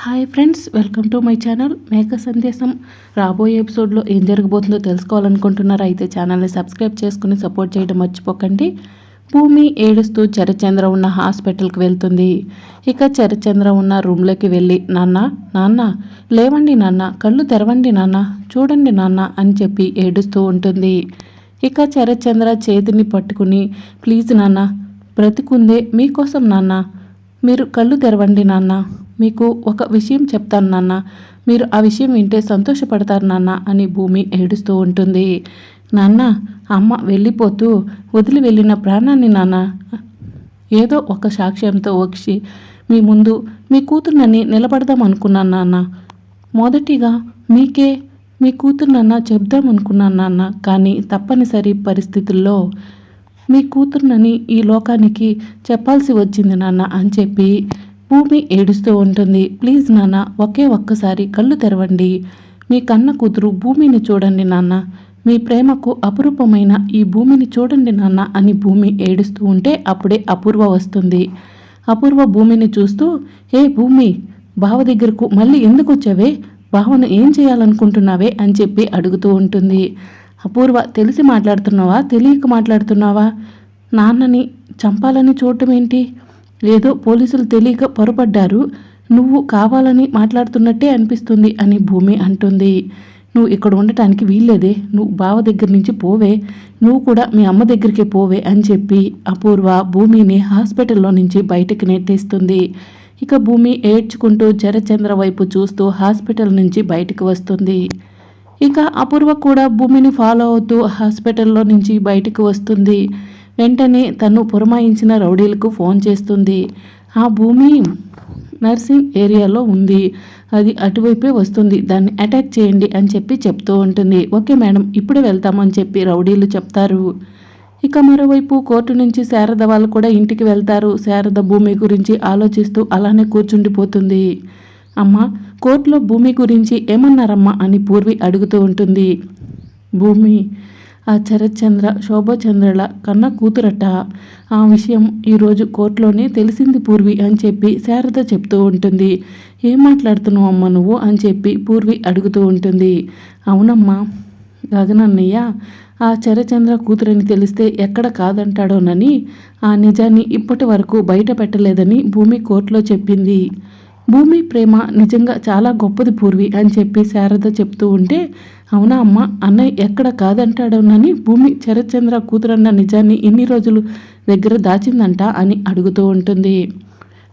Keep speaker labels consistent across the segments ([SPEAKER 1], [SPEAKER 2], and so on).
[SPEAKER 1] Hi friends, welcome to my channel మేక సందేశం. రాబోయే ఎపిసోడ్లో ఏం జరగబోతుందో తెలుసుకోవాలనుకుంటున్నారా? అయితే ఛానల్ని సబ్స్క్రైబ్ చేసుకుని సపోర్ట్ చేయడం మర్చిపోకండి. భూమి ఏడుస్తూ చరచంద్ర ఉన్న హాస్పిటల్కి వెళ్తుంది. ఇక చరచంద్ర ఉన్న రూమ్లోకి వెళ్ళి నాన్న నాన్న లేవండి నాన్న, కళ్ళు తెరవండి నాన్న, చూడండి నాన్న అని చెప్పి ఏడుస్తూ ఉంటుంది. ఇక చరచంద్ర చేతిని పట్టుకుని ప్లీజ్ నాన్న, బ్రతికుందే మీకోసం నాన్న, మీరు కళ్ళు తెరవండి నాన్న, మీకు ఒక విషయం చెప్తాను నాన్న, మీరు ఆ విషయం వింటే సంతోషపడతారు నాన్న అని భూమి ఏడుస్తూ ఉంటుంది. నాన్న, అమ్మ వెళ్ళిపోతూ వదిలి వెళ్ళిన ప్రాణాన్ని నాన్న ఏదో ఒక సాక్ష్యంతో వచ్చి మీ ముందు మీ కూతుర్నని నిలబడదాం అనుకున్నాను నాన్న. మొదటిగా మీకే మీ కూతుర్నన్న చెప్దాం అనుకున్నాను నాన్న, కానీ తప్పనిసరి పరిస్థితుల్లో మీ కూతుర్నని ఈ లోకానికి చెప్పాల్సి వచ్చింది నాన్న అని చెప్పి భూమి ఏడుస్తూ ఉంటుంది. ప్లీజ్ నాన్న, ఒక్కసారి కళ్ళు తెరవండి, మీ కన్న కూతురు భూమిని చూడండి నాన్న, మీ ప్రేమకు అపురూపమైన ఈ భూమిని చూడండి నాన్న అని భూమి ఏడుస్తూ ఉంటే అప్పుడే అపూర్వ వస్తుంది. అపూర్వ భూమిని చూస్తూ ఏ భూమి, బావ దగ్గరకు మళ్ళీ ఎందుకు వచ్చావే, బావను ఏం చేయాలనుకుంటున్నావే అని చెప్పి అడుగుతూ ఉంటుంది. అపూర్వ, తెలిసి మాట్లాడుతున్నావా తెలియక మాట్లాడుతున్నావా, నాన్నని చంపాలని చూడటం ఏంటి, ఏదో పోలీసులు తెలియక పొరపడ్డారు, నువ్వు కావాలని మాట్లాడుతున్నట్టే అనిపిస్తుంది అని భూమి అంటుంది. నువ్వు ఇక్కడ ఉండటానికి వీల్లేదే, నువ్వు బావ దగ్గర నుంచి పోవే, నువ్వు కూడా మీ అమ్మ దగ్గరికి పోవే అని చెప్పి అపూర్వ భూమిని హాస్పిటల్లో నుంచి బయటకు నెట్టేస్తుంది. ఇక భూమి ఏడ్చుకుంటూ చరచంద్ర వైపు చూస్తూ హాస్పిటల్ నుంచి బయటకు వస్తుంది. ఇక అపూర్వ కూడా భూమిని ఫాలో అవుతూ హాస్పిటల్లో నుంచి బయటకు వస్తుంది. వెంటనే తను పురమాయించిన రౌడీలకు ఫోన్ చేస్తుంది. ఆ భూమి నర్సింగ్ ఏరియాలో ఉంది, అది అటువైపే వస్తుంది, దాన్ని అటాక్ చేయండి అని చెప్పి చెప్తూ ఉంటుంది. ఓకే మేడం, ఇప్పుడే వెళ్తామని చెప్పి రౌడీలు చెప్తారు. ఇక మరోవైపు కోర్టు నుంచి శారద వాళ్ళు కూడా ఇంటికి వెళ్తారు. శారద భూమి గురించి ఆలోచిస్తూ అలానే కూర్చుండిపోతుంది. అమ్మ, కోర్టులో భూమి గురించి ఏమన్నారమ్మా అని పూర్వి అడుగుతూ ఉంటుంది. భూమి ఆ శరత్చంద్ర శోభచంద్రల కన్న కూతురట, ఆ విషయం ఈరోజు కోర్టులోనే తెలిసింది పూర్వి అని చెప్పి శారద చెప్తూ ఉంటుంది. ఏం మాట్లాడుతున్నావు అమ్మ నువ్వు అని చెప్పి పూర్వి అడుగుతూ ఉంటుంది. అవునమ్మా, గగనన్నయ్య ఆ చరచంద్ర కూతురని తెలిస్తే ఎక్కడ కాదంటాడోనని ఆ నిజాన్ని ఇప్పటి వరకు బయట పెట్టలేదని భూమి కోర్టులో చెప్పింది. భూమి ప్రేమ నిజంగా చాలా గొప్పది పూర్వి అని చెప్పి శారద చెప్తూ ఉంటే, అవునా అమ్మ, అన్నయ్య ఎక్కడ కాదంటాడోనని భూమి చరచంద్ర కూతురన్న నిజాన్ని ఇన్ని రోజులు దగ్గర దాచిందంట అని అడుగుతూ ఉంటుంది.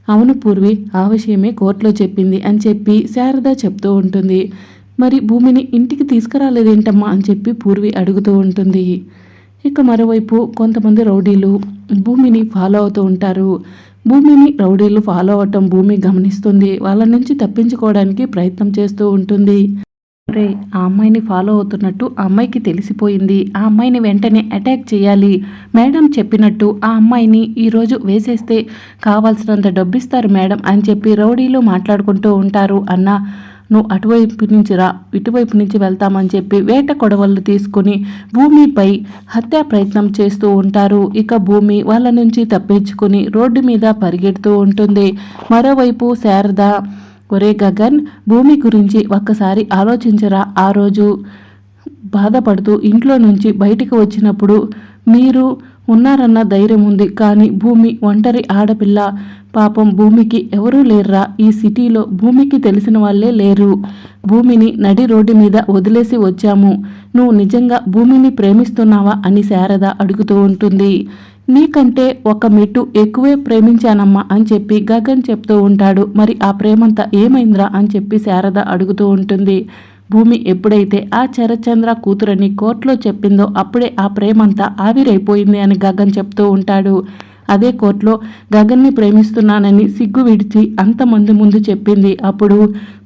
[SPEAKER 1] అవును పూర్వి, ఆ విషయమే కోర్టులో చెప్పింది అని చెప్పి శారద చెప్తూ ఉంటుంది. మరి భూమిని ఇంటికి తీసుకురాలేదేంటమ్మా అని చెప్పి పూర్వి అడుగుతూ ఉంటుంది. ఇక మరోవైపు కొంతమంది రౌడీలు భూమిని ఫాలో అవుతూ ఉంటారు. భూమిని రౌడీలు ఫాలో అవటం భూమి గమనిస్తుంది. వాళ్ళ నుంచి తప్పించుకోవడానికి ప్రయత్నం చేస్తూ ఉంటుంది. రే, ఆ అమ్మాయిని ఫాలో అవుతున్నట్టు ఆ అమ్మాయికి తెలిసిపోయింది, ఆ అమ్మాయిని వెంటనే అటాక్ చేయాలి, మేడం చెప్పినట్టు ఆ అమ్మాయిని ఈరోజు వేసేస్తే కావాల్సినంత డబ్బిస్తారు మేడం అని చెప్పి రౌడీలు మాట్లాడుకుంటూ ఉంటారు. అన్న, నువ్వు అటువైపు నుంచి రా, ఇటువైపు నుంచి వెళ్తామని చెప్పి వేట కొడవళ్ళు తీసుకుని భూమిపై హత్యా ప్రయత్నం చేస్తూ ఉంటారు. ఇక భూమి వాళ్ళ నుంచి తప్పించుకుని రోడ్డు మీద పరిగెడుతూ ఉంటుంది. మరోవైపు శారద, ఒరే గగన్, భూమి గురించి ఒక్కసారి ఆలోచించరా, ఆ రోజు బాధపడుతూ ఇంట్లో నుంచి బయటికి వచ్చినప్పుడు మీరు ఉన్నారన్న ధైర్యం ఉంది, కానీ భూమి ఒంటరి ఆడపిల్ల, పాపం భూమికి ఎవరూ లేర్రా, ఈ సిటీలో భూమికి తెలిసిన వాళ్ళే లేరు, భూమిని నడి రోడ్డు మీద వదిలేసి వచ్చాము, నువ్వు నిజంగా భూమిని ప్రేమిస్తున్నావా అని శారద అడుగుతూ ఉంటుంది. నీకంటే ఒక మెట్టు ఎక్కువే ప్రేమించానమ్మా అని చెప్పి గగన్ చెప్తూ ఉంటాడు. మరి ఆ ప్రేమంతా ఏమైందిరా అని చెప్పి శారద అడుగుతూ ఉంటుంది. భూమి ఎప్పుడైతే ఆ చరచంద్ర కూతురని కోర్టులో చెప్పిందో అప్పుడే ఆ ప్రేమంతా ఆవిరైపోయింది అని గగన్ చెప్తూ ఉంటాడు. అదే కోర్టులో గగన్ని ప్రేమిస్తున్నానని సిగ్గు విడిచి అంతమంది ముందు చెప్పింది. అప్పుడు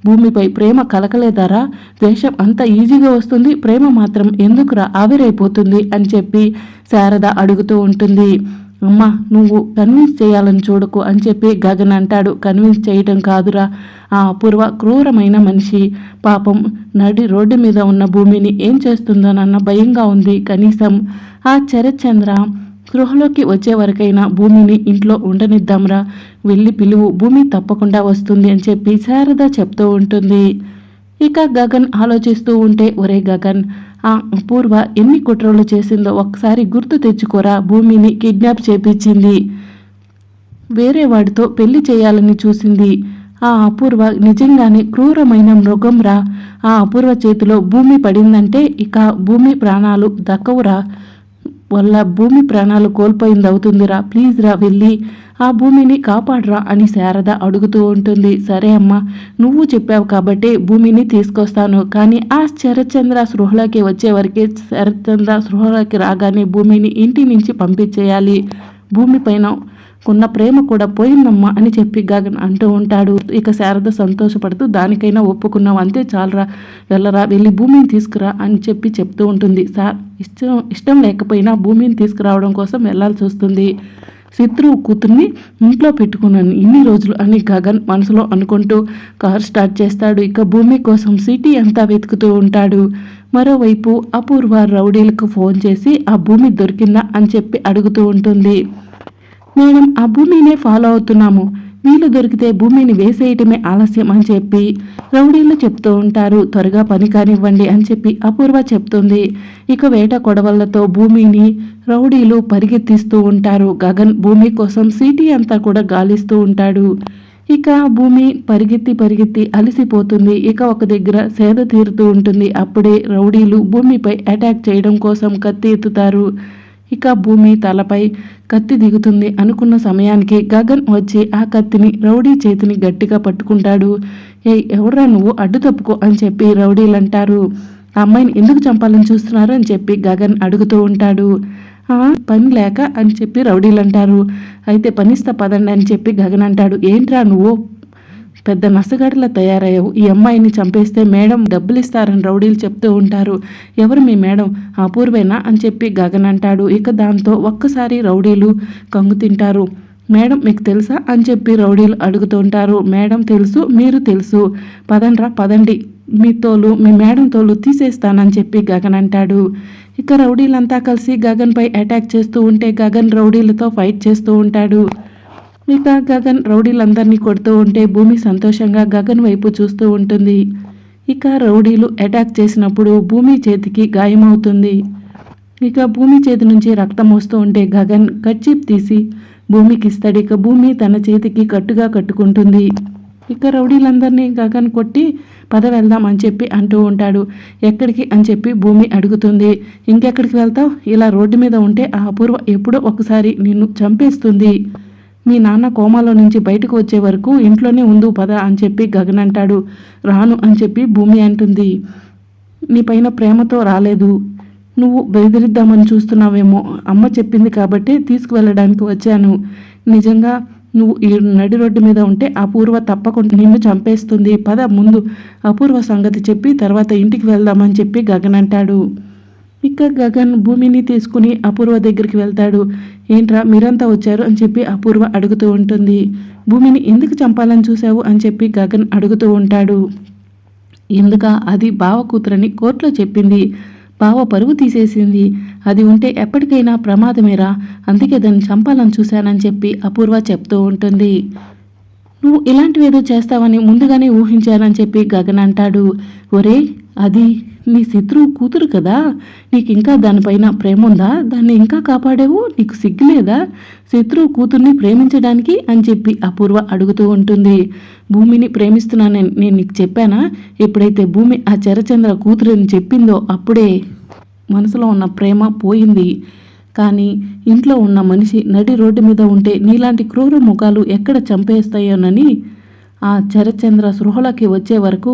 [SPEAKER 1] భూమిపై ప్రేమ కలకలేదారా, ద్వేషం అంత ఈజీగా వస్తుంది, ప్రేమ మాత్రం ఎందుకురా ఆవిరైపోతుంది అని చెప్పి శారద అడుగుతూ ఉంటుంది. అమ్మ, నువ్వు కన్విన్స్ చేయాలని చూడకు అని చెప్పి గగన్ అంటాడు. కన్విన్స్ చేయటం కాదురా, ఆ అపూర్వ క్రూరమైన మనిషి, పాపం నడి రోడ్డు మీద ఉన్న భూమిని ఏం చేస్తుందోనన్న భయంగా ఉంది. కనీసం ఆ చరచంద్ర గృహలోకి వచ్చే వరకైనా భూమిని ఇంట్లో ఉండనిద్దాంరా, వెళ్ళి పిలువు, భూమి తప్పకుండా వస్తుంది అని చెప్పి శారద చెప్తూ ఉంటుంది. ఇక గగన్ ఆలోచిస్తూ ఉంటే, ఒరే గగన్, ఆ అపూర్వ ఎన్ని కుట్రలు చేసిందో ఒకసారి గుర్తు తెచ్చుకోరా. భూమిని కిడ్నాప్ చేపించింది, వేరే వాడితో పెళ్లి చేయాలని చూసింది. ఆ అపూర్వ నిజంగానే క్రూరమైన మృగంరా. ఆ అపూర్వ చేతిలో భూమి పడిందంటే ఇక భూమి ప్రాణాలు దక్కవురా, వల్ల భూమి ప్రాణాలు కోల్పోయింది అవుతుందిరా. ప్లీజ్ రా, వెళ్ళి ఆ భూమిని కాపాడరా అని శారద అడుగుతూ ఉంటుంది. సరే అమ్మా, నువ్వు చెప్పావు కాబట్టి భూమిని తీసుకొస్తాను, కానీ ఆ శరత్చంద్ర సృహలోకి వచ్చే వరకే, శరత్చంద్ర సృహలోకి రాగానే భూమిని ఇంటి నుంచి పంపించేయాలి. భూమి పైన ఉన్న ప్రేమ కూడా పోయిందమ్మా అని చెప్పి గగన్ అంటూ ఉంటాడు. ఇక శారద సంతోషపడుతూ, దానికైనా ఒప్పుకున్నావు, అంతే చాలరా, వెళ్ళరా, వెళ్ళి భూమిని తీసుకురా అని చెప్పి చెప్తూ ఉంటుంది. సార్, ఇష్టం లేకపోయినా భూమిని తీసుకురావడం కోసం వెళ్లాల్సి వస్తుంది. శత్రువు కూతుర్ని ఇంట్లో పెట్టుకున్నాను ఇన్ని రోజులు అని గగన్ మనసులో అనుకుంటూ కార్ స్టార్ట్ చేస్తాడు. ఇక భూమి కోసం సిటీ అంతా వెతుకుతూ ఉంటాడు. మరోవైపు అపూర్వ రౌడీలకు ఫోన్ చేసి ఆ భూమి దొరికిందా అని చెప్పి అడుగుతూ ఉంటుంది. మేడం, ఆ భూమినే ఫాలో అవుతున్నాము, వీలు దొరికితే భూమిని వేసేయటమే ఆలస్యం అని చెప్పి రౌడీలు చెప్తూ ఉంటారు. త్వరగా పని కానివ్వండి అని చెప్పి అపూర్వ చెప్తుంది. ఇక వేట కొడవళ్లతో భూమిని రౌడీలు పరిగెత్తిస్తూ ఉంటారు. గగన్ భూమి కోసం సిటీ అంతా కూడా గాలిస్తూ ఉంటాడు. ఇక భూమి పరిగెత్తి అలసిపోతుంది. ఇక ఒక దగ్గర సేద తీరుతూ ఉంటుంది. అప్పుడే రౌడీలు భూమిపై అటాక్ చేయడం కోసం కత్తి ఎత్తుతారు. ఇక భూమి తలపై కత్తి దిగుతుంది అనుకున్న సమయానికి గగన్ వచ్చి ఆ కత్తిని రౌడీ చేతిని గట్టిగా పట్టుకుంటాడు. ఎవడ్రా నువ్వు, అడ్డు తప్పుకో అని చెప్పి రౌడీలు అంటారు. ఆ అమ్మాయిని ఎందుకు చంపాలని చూస్తున్నారు అని చెప్పి గగన్ అడుగుతూ ఉంటాడు. పని లేక అని చెప్పి రౌడీలు అంటారు. అయితే పనిస్తా పదండి అని చెప్పి గగన్ అంటాడు. ఏంట్రా నువ్వు పెద్ద నసగాడిలా తయారయ్యావు, ఈ అమ్మాయిని చంపేస్తే మేడం డబ్బులు ఇస్తారని రౌడీలు చెప్తూ ఉంటారు. ఎవరు మీ మేడం, అపూర్వేనా అని చెప్పి గగన్ అంటాడు. ఇక దాంతో ఒక్కసారి రౌడీలు కంగు తింటారు. మేడం మీకు తెలుసా అని చెప్పి రౌడీలు అడుగుతుంటారు. మేడం తెలుసు, మీరు తెలుసు, పదండ్రా పదండి, మీ మేడం తోలు తీసేస్తానని చెప్పి గగన్ అంటాడు. ఇక రౌడీలంతా కలిసి గగన్పై అటాక్ చేస్తూ ఉంటే గగన్ రౌడీలతో ఫైట్ చేస్తూ ఉంటాడు. ఇక గగన్ రౌడీలందరినీ కొడుతూ ఉంటే భూమి సంతోషంగా గగన్ వైపు చూస్తూ ఉంటుంది. ఇక రౌడీలు అటాక్ చేసినప్పుడు భూమి చేతికి గాయమవుతుంది. ఇక భూమి చేతి నుంచి రక్తం వస్తూ ఉంటే గగన్ కర్చీప్ తీసి భూమికి ఇస్తాడు. ఇక భూమి తన చేతికి కట్టుగా కట్టుకుంటుంది. ఇక రౌడీలందరినీ గగన్ కొట్టి పద వెళ్దాం అని చెప్పి అంటూ ఉంటాడు. ఎక్కడికి అని చెప్పి భూమి అడుగుతుంది. ఇంకెక్కడికి వెళ్తావు, ఇలా రోడ్డు మీద ఉంటే ఆ అపూర్వ ఎప్పుడో ఒకసారి నిన్ను చంపేస్తుంది. మీ నాన్న కోమాలో నుంచి బయటకు వచ్చే వరకు ఇంట్లోనే ఉండు పద అని చెప్పి గగన్ అంటాడు. రాను అని చెప్పి భూమి అంటుంది. నీ పైన ప్రేమతో రాలేదు, నువ్వు బెదిరిద్దామని చూస్తున్నావేమో, అమ్మ చెప్పింది కాబట్టి తీసుకువెళ్ళడానికి వచ్చాను. నిజంగా నువ్వు ఈ నడి రోడ్డు మీద ఉంటే అపూర్వ తప్పకుండా నిన్ను చంపేస్తుంది. పద ముందు అపూర్వ సంగతి చెప్పి తర్వాత ఇంటికి వెళ్దామని చెప్పి గగన్ అంటాడు. ఇక గగన్ భూమిని తీసుకుని అపూర్వ దగ్గరికి వెళ్తాడు. ఏంట్రా మీరంతా వచ్చారు అని చెప్పి అపూర్వ అడుగుతూ ఉంటుంది. భూమిని ఎందుకు చంపాలని చూసావు అని చెప్పి గగన్ అడుగుతూ ఉంటాడు. ఎందుక, అది బావ కూతురని కోర్టులో చెప్పింది, బావ పరువు తీసేసింది, అది ఉంటే ఎప్పటికైనా ప్రమాదమేరా, అందుకే దాన్ని చంపాలని చూశానని చెప్పి అపూర్వ చెప్తూ ఉంటుంది. నువ్వు ఇలాంటివేదో చేస్తావని ముందుగానే ఊహించానని చెప్పి గగన్ అంటాడు. ఒరే, అది నీ శత్రువు కూతురు కదా, నీకు ఇంకా దానిపైన ప్రేమ ఉందా, దాన్ని ఇంకా కాపాడేవు, నీకు సిగ్గులేదా శత్రువు కూతుర్ని ప్రేమించడానికి అని చెప్పి అపూర్వ అడుగుతూ ఉంటుంది. భూమిని ప్రేమిస్తున్నానని నేను నీకు చెప్పానా, ఎప్పుడైతే భూమి ఆ చరచంద్ర కూతురని చెప్పిందో అప్పుడే మనసులో ఉన్న ప్రేమ పోయింది. కానీ ఇంట్లో ఉన్న మనిషి నడి రోడ్డు మీద ఉంటే నీలాంటి క్రూర ముఖాలు ఎక్కడ చంపేస్తాయోనని ఆ చరచంద్ర సృహలోకి వచ్చే వరకు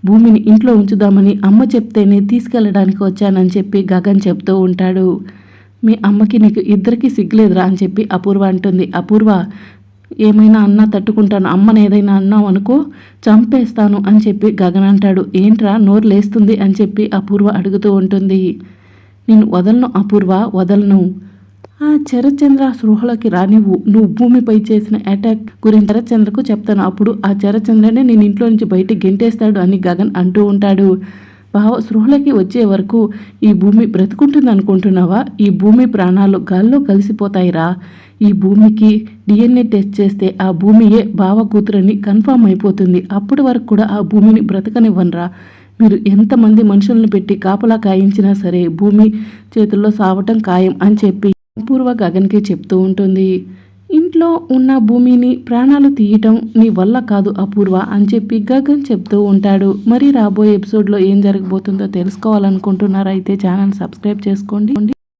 [SPEAKER 1] భూమిని ఇంట్లో ఉంచుదామని అమ్మ చెప్తేనే తీసుకెళ్ళడానికి వచ్చానని చెప్పి గగన్ చెప్తూ ఉంటాడు. మీ అమ్మకి నీకు ఇద్దరికీ సిగ్గులేదురా అని చెప్పి అపూర్వ అంటుంది. అపూర్వ, ఏమైనా అన్నా తట్టుకుంటాను, అమ్మని ఏదైనా అన్నావు అనుకో చంపేస్తాను అని చెప్పి గగన్ అంటాడు. ఏంట్రా నోరు లేస్తుంది అని చెప్పి అపూర్వ అడుగుతూ ఉంటుంది. నేను వదలను అపూర్వ, వదలను. ఆ చరచంద్ర సృహలోకి రానివ్వు, నువ్వు భూమిపై చేసిన అటాక్ గురించి చరచంద్రకు చెప్తాను, అప్పుడు ఆ చరచంద్రనే నేను ఇంట్లో నుంచి బయటికి గెంటేస్తాడు అని గగన్ అంటూ ఉంటాడు. బావ స్పృహలోకి వచ్చే వరకు ఈ భూమి బ్రతుకుంటుంది అనుకుంటున్నావా? ఈ భూమి ప్రాణాలు గాల్లో కలిసిపోతాయిరా. ఈ భూమికి DNA టెస్ట్ చేస్తే ఆ భూమియే బావ కూతురని కన్ఫామ్ అయిపోతుంది. అప్పటి వరకు కూడా ఆ భూమిని బ్రతకనివ్వనరా. మీరు ఎంతమంది మనుషులను పెట్టి కాపలా కాయించినా సరే భూమి చేతుల్లో సావటం ఖాయం అని చెప్పి అపూర్వ గగన్కి చెప్తూ ఉంటుంది. ఇంట్లో ఉన్న భూమిని ప్రాణాలు తీయటం నీ వల్ల కాదు అపూర్వ అని చెప్పి గగన్ చెప్తూ ఉంటాడు. మరి రాబోయే ఎపిసోడ్లో ఏం జరగబోతుందో తెలుసుకోవాలనుకుంటున్నారా? అయితే ఛానల్ సబ్స్క్రైబ్ చేసుకోండి.